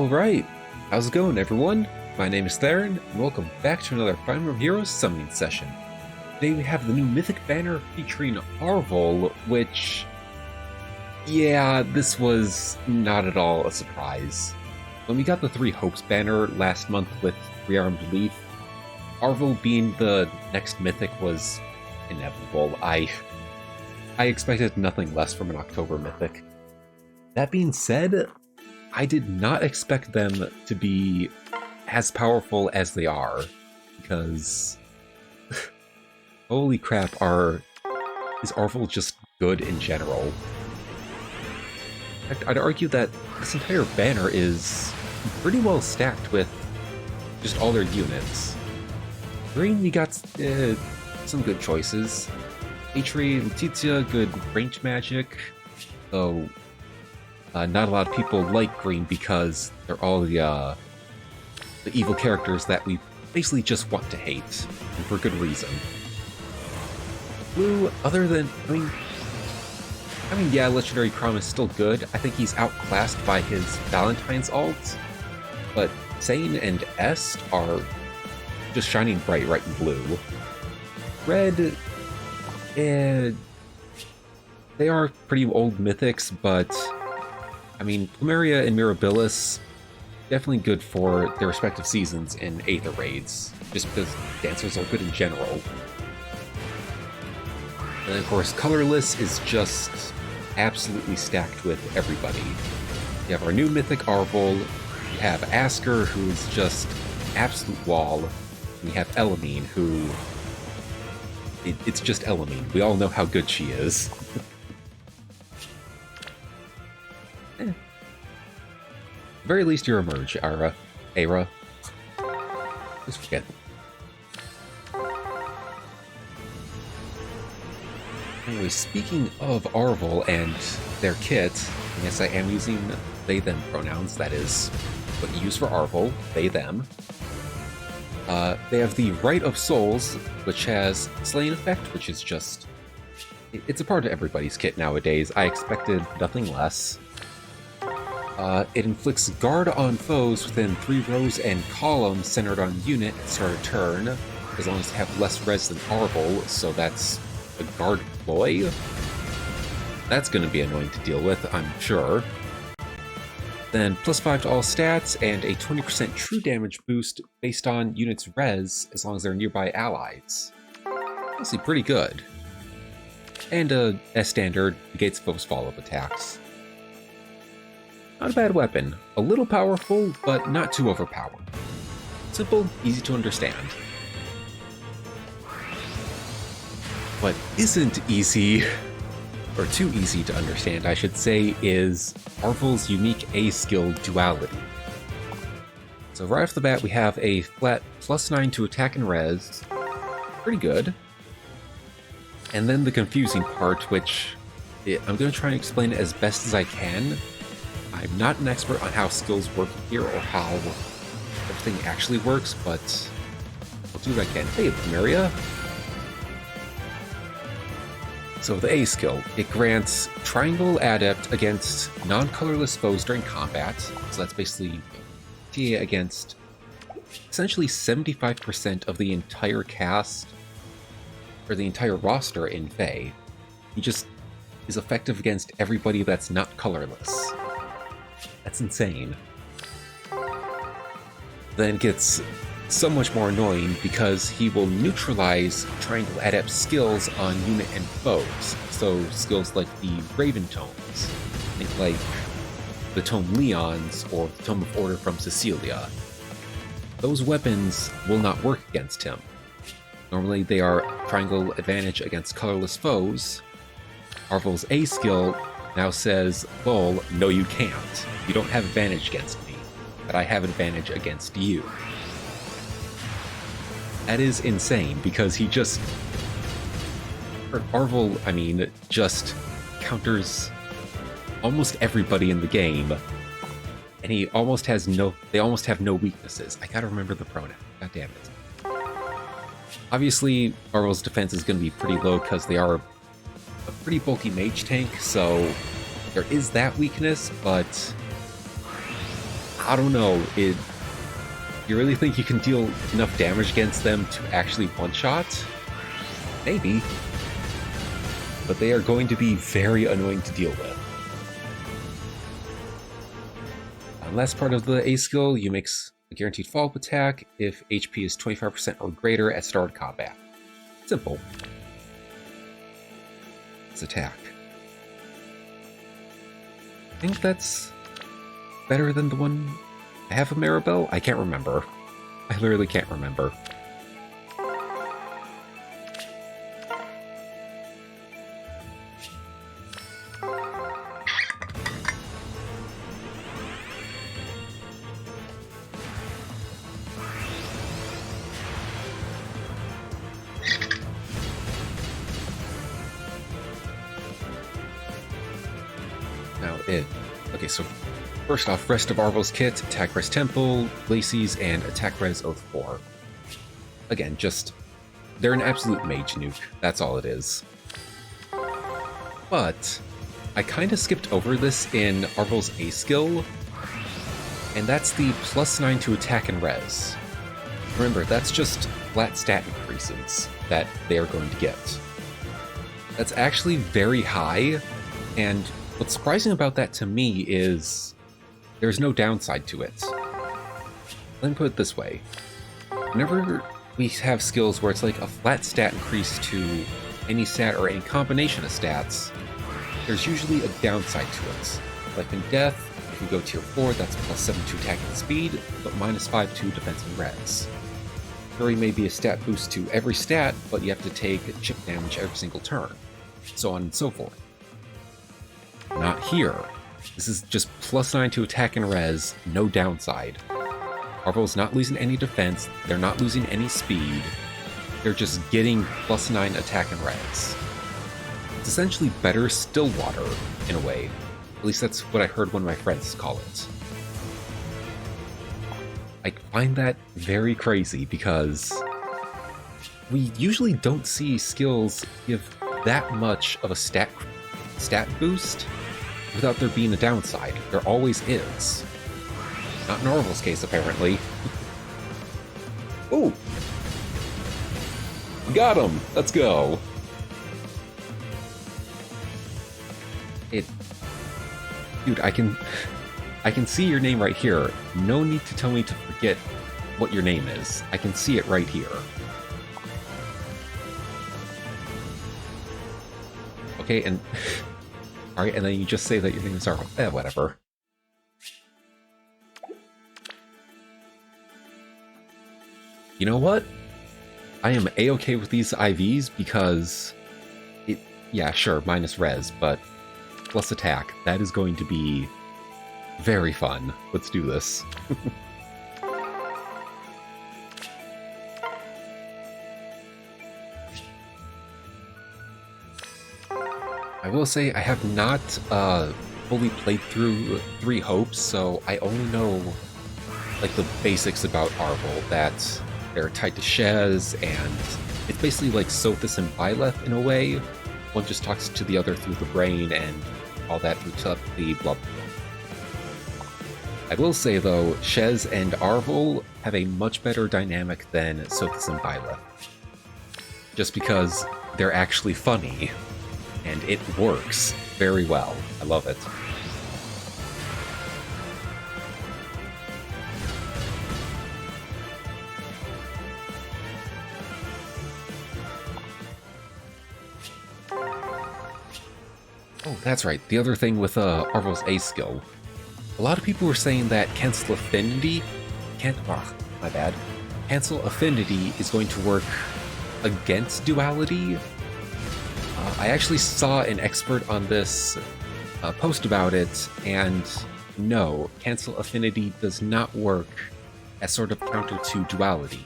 Alright, how's it going everyone? My name is Theron, and welcome back to another Emblem Heroes Summoning Session. Today we have the new Mythic banner featuring Arval, which... yeah, this was not at all a surprise. When we got the Three Hopes banner last month with Three-Armed Leaf, Arval being the next Mythic was inevitable. I expected nothing less from an October Mythic. That being said, I did not expect them to be as powerful as they are, because holy crap, is Arval just good in general? In fact, I'd argue that this entire banner is pretty well stacked with just all their units. Green, we got some good choices. Atri, Letitia, good range magic, though not a lot of people like green because they're all the evil characters that we basically just want to hate, and for good reason. Blue, other than, I mean, yeah, Legendary Crom is still good. I think he's outclassed by his Valentine's ult, but Sane and Est are just shining bright right in blue. Red, they are pretty old mythics, but I mean, Plumeria and Mirabilis, definitely good for their respective seasons in Aether raids, just because dancers are good in general. And then, of course, Colorless is just absolutely stacked with everybody. You have our new Mythic Arval, you have Asker, who's just absolute wall, and you have Elamine, who... it's just Elamine. We all know how good she is. At the very least, you're a merge, Ara. Just forget. Anyway, speaking of Arval and their kit, yes, I am using they-them pronouns. That is what you use for Arval, they-them. They have the Rite of Souls, which has Slaying Effect, which is just... it's a part of everybody's kit nowadays. I expected nothing less. It inflicts guard on foes within 3 rows and columns centered on unit at start of turn, as long as they have less res than Arval, so that's a guard ploy. That's going to be annoying to deal with, I'm sure. Then +5 to all stats, and a 20% true damage boost based on units' res, as long as they're nearby allies. Honestly, pretty good. And as standard, negates foes' follow-up attacks. Not a bad weapon. A little powerful, but not too overpowered. Simple, easy to understand. What isn't easy, or too easy to understand, I should say, is Arval's unique A-skill duality. So right off the bat, we have a flat +9 to attack and res. Pretty good. And then the confusing part, which I'm going to try and explain it as best as I can. I'm not an expert on how skills work here or how everything actually works, but I'll do what I can. Hey, Plumeria! So the A skill, it grants Triangle Adept against non-colorless foes during combat, so that's basically TA against essentially 75% of the entire cast, or the entire roster in Fae. He just is effective against everybody that's not colorless. That's insane. Then it gets so much more annoying because he will neutralize Triangle Adept skills on unit and foes. So skills like the Raven Tomes, think like the Tome Leons or the Tome of Order from Cecilia. Those weapons will not work against him. Normally they are Triangle Advantage against colorless foes. Arval's A skill now says, lol, no you can't. You don't have advantage against me, but I have advantage against you. That is insane, because he just... Arval, I mean, just counters almost everybody in the game, and he almost has no... they almost have no weaknesses. I gotta remember the pronoun. God damn it. Obviously, Arval's defense is gonna be pretty low, because they are a pretty bulky mage tank, so there is that weakness, but I don't know. You really think you can deal enough damage against them to actually one-shot? Maybe. But they are going to be very annoying to deal with. Last part of the A skill, you make a guaranteed follow-up attack if HP is 25% or greater at start of combat. Simple. Let's attack. I think that's better than the one I have a Maribel? I can't remember. I literally can't remember. Okay, so first off, rest of Arval's kit, attack res Temple, Lacey's, and attack res Oath 4. Again, they're an absolute mage nuke, that's all it is. But I kind of skipped over this in Arval's A skill, and that's the +9 to attack and res. Remember, that's just flat stat increases that they are going to get. That's actually very high, and what's surprising about that to me is there's no downside to it. Let me put it this way. Whenever we have skills where it's like a flat stat increase to any stat or any combination of stats, there's usually a downside to it. Like in Death, if you go tier 4, that's +7 to attack and speed, but -5 to defense and res. Fury may be a stat boost to every stat, but you have to take chip damage every single turn, so on and so forth. Not here. This is just +9 to attack and res, no downside. Arval's not losing any defense, they're not losing any speed, they're just getting +9 attack and res. It's essentially better Stillwater, in a way. At least that's what I heard one of my friends call it. I find that very crazy because we usually don't see skills give that much of a stat boost without there being a downside. There always is. Not in Arval's case, apparently. Ooh! Got him! Let's go! Dude, I can see your name right here. No need to tell me to forget what your name is. I can see it right here. Okay, and... Alright, and then you just say that your name is Arval. Whatever. You know what? I am A-okay with these IVs because... Yeah, sure, minus res, but plus attack. That is going to be very fun. Let's do this. I will say I have not fully played through 3 Hopes, so I only know like the basics about Arval, that they're tied to Shez, and it's basically like Sothis and Byleth in a way. One just talks to the other through the brain, and all that through telepathy, blah blah. I will say though, Shez and Arval have a much better dynamic than Sothis and Byleth. Just because they're actually funny. And it works very well. I love it. Oh, that's right. The other thing with Arval's A skill. A lot of people were saying that Cancel Affinity... my bad. Cancel Affinity is going to work against Duality. I actually saw an expert on this post about it, and no, Cancel Affinity does not work as sort of counter to Duality.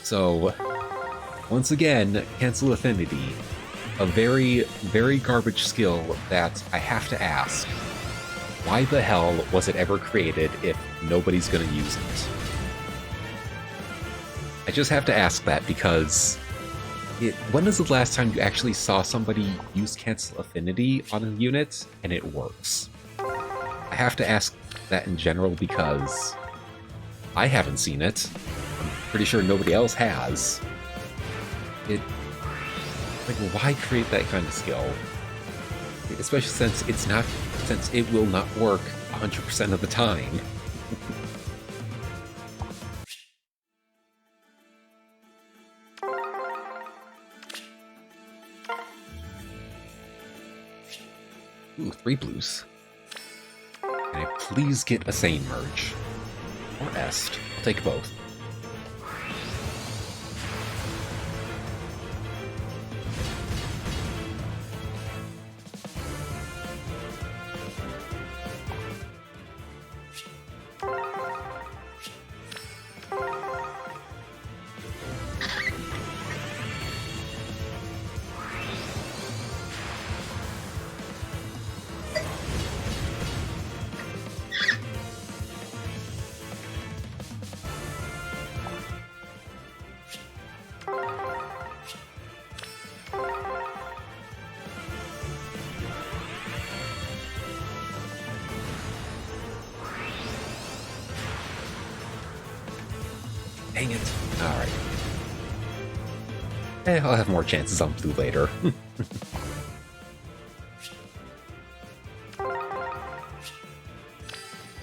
So, once again, Cancel Affinity, a very, very garbage skill that I have to ask, why the hell was it ever created if nobody's gonna use it? I just have to ask that because... when was the last time you actually saw somebody use Cancel Affinity on a unit and it works? I have to ask that in general because I haven't seen it. I'm pretty sure nobody else has. Like, why create that kind of skill? Especially since it will not work 100% of the time. Ooh, 3 blues. Can I please get a Sane merge? Or Est. I'll take both. Dang it. Alright. I'll have more chances on blue later.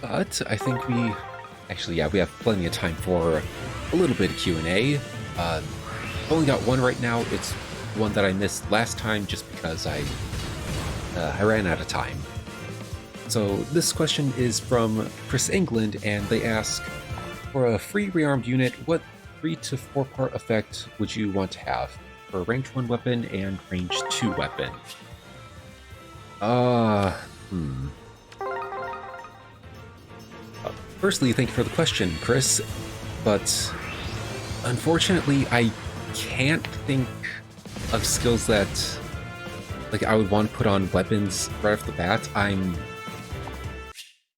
But I think we... Actually, yeah, we have plenty of time for a little bit of Q&A. Only got one right now. It's one that I missed last time just because I ran out of time. So this question is from Chris England, and they ask, for a free rearmed unit, what 3 to 4 part effect would you want to have for a range 1 weapon and range 2 weapon? Firstly, thank you for the question, Chris, but unfortunately, I can't think of skills that I would want to put on weapons right off the bat. I'm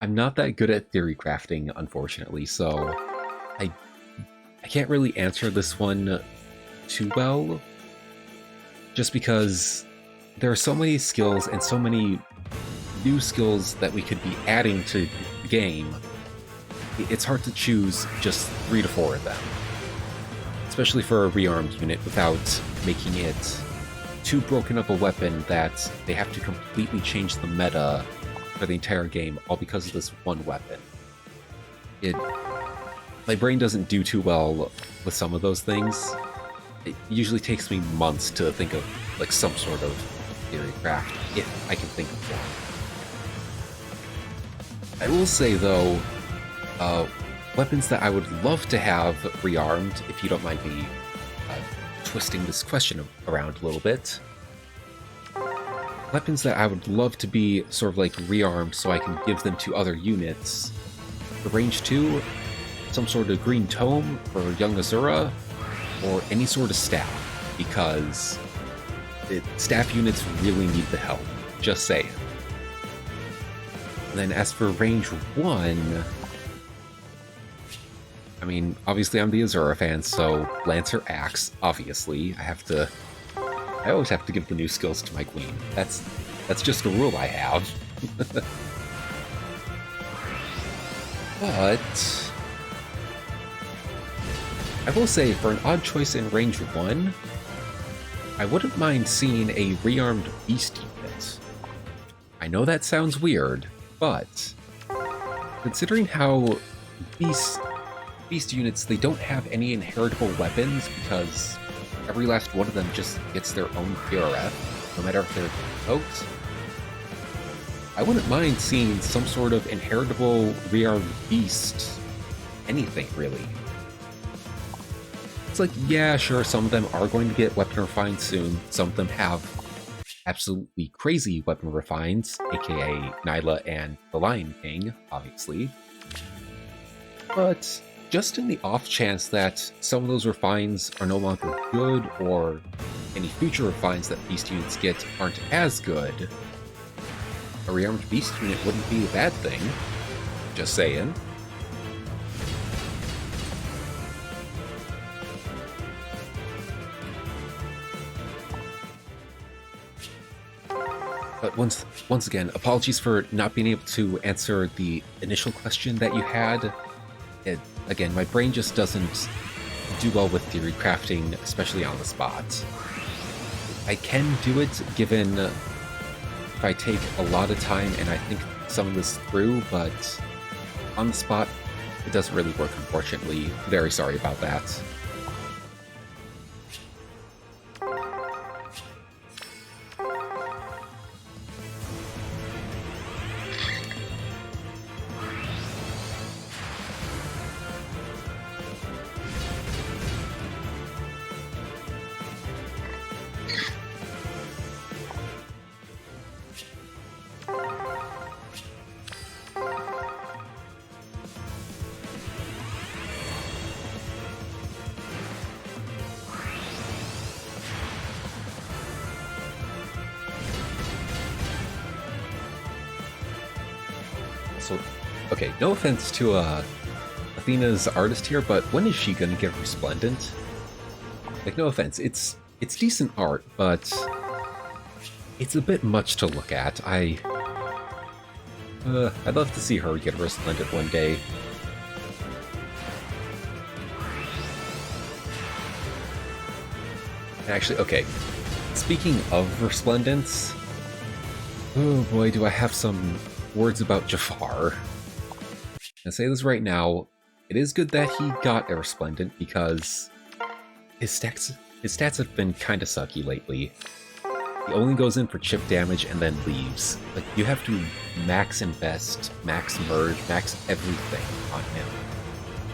not that good at theory crafting, unfortunately, so I can't really answer this one too well, just because there are so many skills and so many new skills that we could be adding to the game. It's hard to choose just 3 to 4 of them, especially for a rearmed unit, without making it too broken up a weapon that they have to completely change the meta for the entire game, all because of this one weapon. My brain doesn't do too well with some of those things. It usually takes me months to think of some sort of theory craft, if I can think of one. I will say though, weapons that I would love to have rearmed, if you don't mind me twisting this question around a little bit. Weapons that I would love to be sort of rearmed so I can give them to other units. For range 2, some sort of green tome for young Azura, or any sort of staff, because staff units really need the help, just saying. And then as for range 1, I mean, obviously I'm the Azura fan, so Lancer Axe, obviously. I always have to give the new skills to my queen. That's just a rule I have. But I will say, for an odd choice in range 1, I wouldn't mind seeing a rearmed beast unit. I know that sounds weird, but considering how beast units, they don't have any inheritable weapons because every last one of them just gets their own PRF, no matter if they're evoked. I wouldn't mind seeing some sort of inheritable rearmed beast. Anything, really. It's yeah, sure, some of them are going to get weapon refined soon. Some of them have absolutely crazy weapon refines, aka Nyla and the Lion King, obviously. But just in the off chance that some of those refines are no longer good, or any future refines that beast units get aren't as good, a rearmed beast unit wouldn't be a bad thing. Just saying. But But once again, apologies for not being able to answer the initial question that you had. Again, my brain just doesn't do well with theory crafting, especially on the spot. I can do it given if I take a lot of time and I think some of this through, but on the spot, it doesn't really work, unfortunately. Very sorry about that. So, okay, no offense to Athena's artist here, but when is she gonna get Resplendent? Like, no offense, it's decent art, but it's a bit much to look at. I'd love to see her get Resplendent one day. Actually, okay, speaking of Resplendence, oh boy, do I have some words about Jafar. I'll say this right now, it is good that he got a Resplendent because his stats have been kinda sucky lately. He only goes in for chip damage and then leaves. Like, you have to max invest, max merge, max everything on him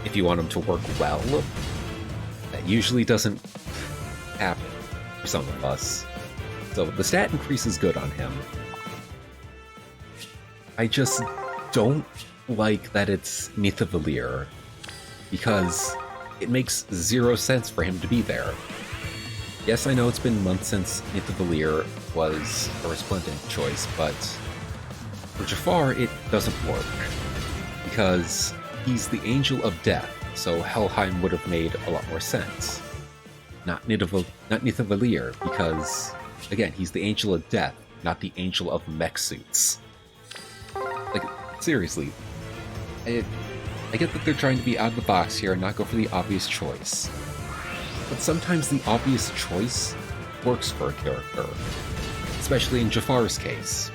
if you want him to work well. That usually doesn't happen for some of us. So the stat increase is good on him. I just don't like that it's Nidavellir, because it makes 0 sense for him to be there. Yes, I know it's been months since Nidavellir was a Resplendent choice, but for Jafar it doesn't work, because he's the Angel of Death, so Helheim would have made a lot more sense. Not Nidavellir, because, again, he's the Angel of Death, not the Angel of Mech Suits. Like, seriously, I get that they're trying to be out of the box here and not go for the obvious choice. But sometimes the obvious choice works for a character. Especially in Jafar's case.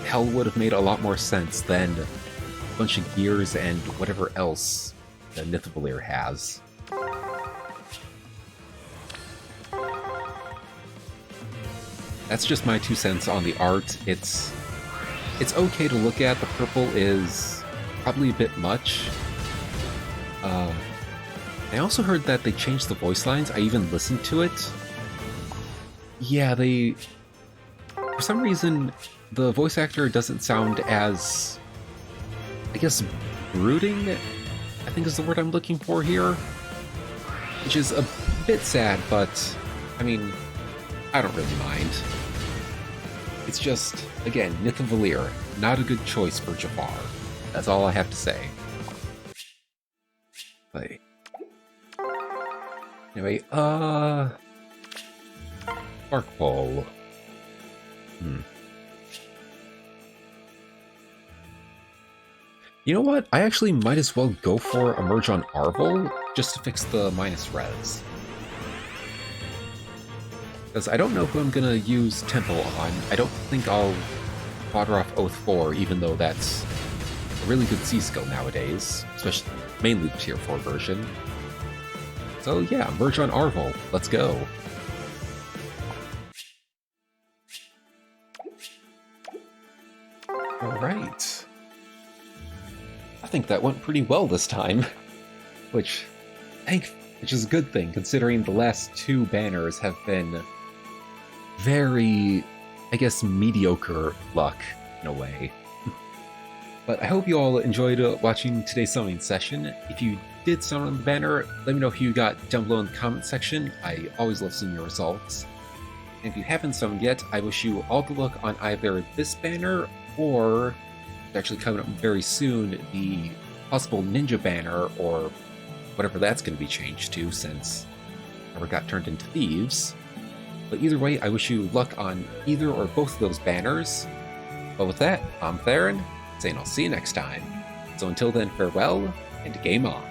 Hell would have made a lot more sense than a bunch of gears and whatever else that Nidavellir has. That's just my 2 cents on the art. It's okay to look at. The purple is probably a bit much. I also heard that they changed the voice lines. I even listened to it. Yeah, for some reason, the voice actor doesn't sound as, I guess, brooding, I think is the word I'm looking for here. Which is a bit sad, but, I mean, I don't really mind. It's just, again, Nidavellir, not a good choice for Jafar. That's all I have to say. But anyway, Sparkball. You know what? I actually might as well go for a merge on Arval, just to fix the minus res. Because I don't know who I'm gonna use Tempo on. I don't think I'll fodder off Oath 4, even though that's a really good C skill nowadays, especially mainly the Tier 4 version. So yeah, merge on Arval. Let's go. Alright. I think that went pretty well this time. Which is a good thing, considering the last 2 banners have been very, I guess, mediocre luck, in a way. But I hope you all enjoyed watching today's summoning session. If you did summon the banner, let me know who you got down below in the comment section. I always love seeing your results. And if you haven't summoned yet, I wish you all the luck on either this banner or, actually coming up very soon, the possible ninja banner, or whatever that's going to be changed to since it never got turned into thieves. But either way, I wish you luck on either or both of those banners. But with that, I'm Theron, saying I'll see you next time. So until then, farewell, and game on.